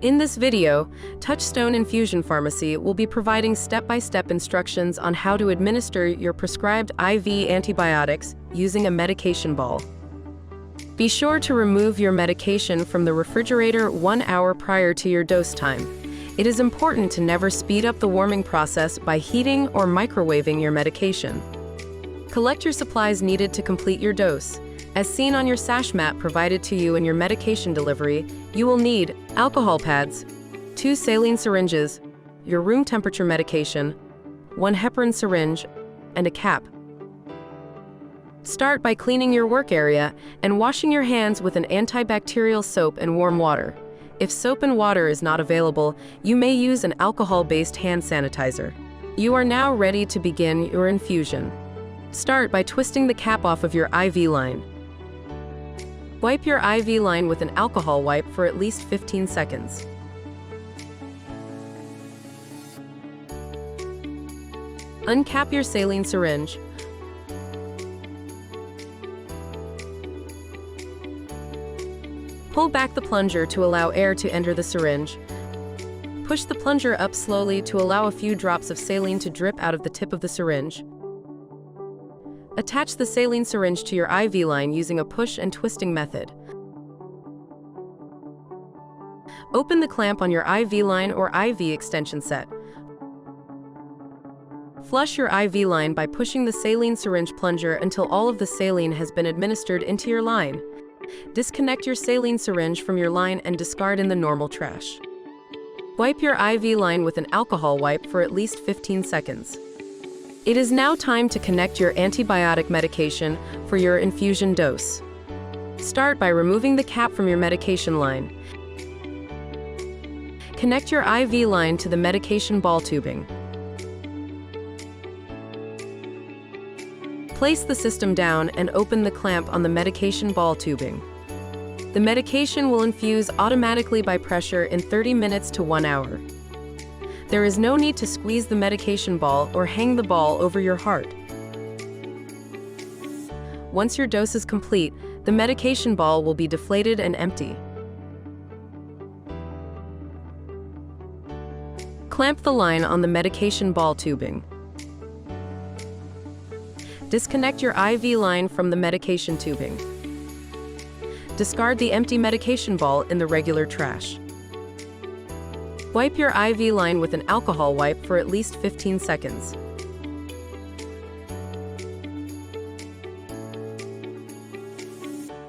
In this video, Touchstone Infusion Pharmacy will be providing step-by-step instructions on how to administer your prescribed IV antibiotics using a medication ball. Be sure to remove your medication from the refrigerator 1 hour prior to your dose time. It is important to never speed up the warming process by heating or microwaving your medication. Collect your supplies needed to complete your dose. As seen on your S.A.S.H map provided to you in your medication delivery, you will need alcohol pads, 2 saline syringes, your room temperature medication, 1 heparin syringe, and a cap. Start by cleaning your work area and washing your hands with an antibacterial soap and warm water. If soap and water is not available, you may use an alcohol-based hand sanitizer. You are now ready to begin your infusion. Start by twisting the cap off of your IV line. Wipe your IV line with an alcohol wipe for at least 15 seconds. Uncap your saline syringe. Pull back the plunger to allow air to enter the syringe. Push the plunger up slowly to allow a few drops of saline to drip out of the tip of the syringe. Attach the saline syringe to your IV line using a push and twisting method. Open the clamp on your IV line or IV extension set. Flush your IV line by pushing the saline syringe plunger until all of the saline has been administered into your line. Disconnect your saline syringe from your line and discard in the normal trash. Wipe your IV line with an alcohol wipe for at least 15 seconds. It is now time to connect your antibiotic medication for your infusion dose. Start by removing the cap from your medication line. Connect your IV line to the medication ball tubing. Place the system down and open the clamp on the medication ball tubing. The medication will infuse automatically by pressure in 30 minutes to 1 hour. There is no need to squeeze the medication ball or hang the ball over your heart. Once your dose is complete, the medication ball will be deflated and empty. Clamp the line on the medication ball tubing. Disconnect your IV line from the medication tubing. Discard the empty medication ball in the regular trash. Wipe your IV line with an alcohol wipe for at least 15 seconds.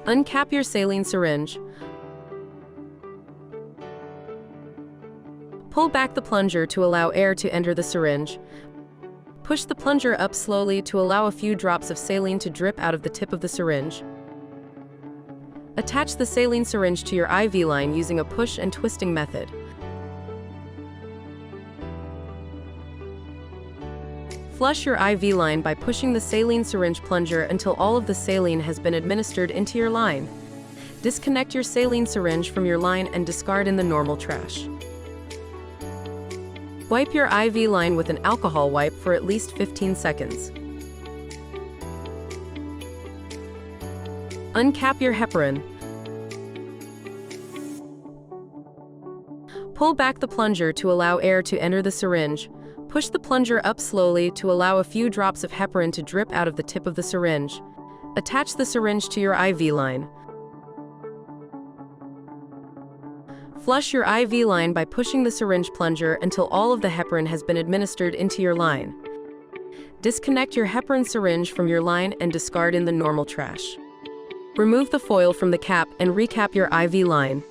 Uncap your saline syringe. Pull back the plunger to allow air to enter the syringe. Push the plunger up slowly to allow a few drops of saline to drip out of the tip of the syringe. Attach the saline syringe to your IV line using a push and twisting method. Flush your IV line by pushing the saline syringe plunger until all of the saline has been administered into your line. Disconnect your saline syringe from your line and discard in the normal trash. Wipe your IV line with an alcohol wipe for at least 15 seconds. Uncap your heparin. Pull back the plunger to allow air to enter the syringe. Push the plunger up slowly to allow a few drops of heparin to drip out of the tip of the syringe. Attach the syringe to your IV line. Flush your IV line by pushing the syringe plunger until all of the heparin has been administered into your line. Disconnect your heparin syringe from your line and discard in the normal trash. Remove the foil from the cap and recap your IV line.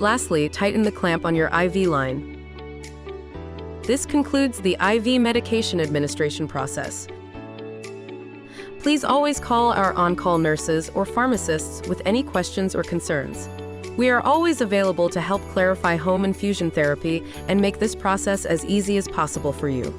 Lastly, tighten the clamp on your IV line. This concludes the IV medication administration process. Please always call our on-call nurses or pharmacists with any questions or concerns. We are always available to help clarify home infusion therapy and make this process as easy as possible for you.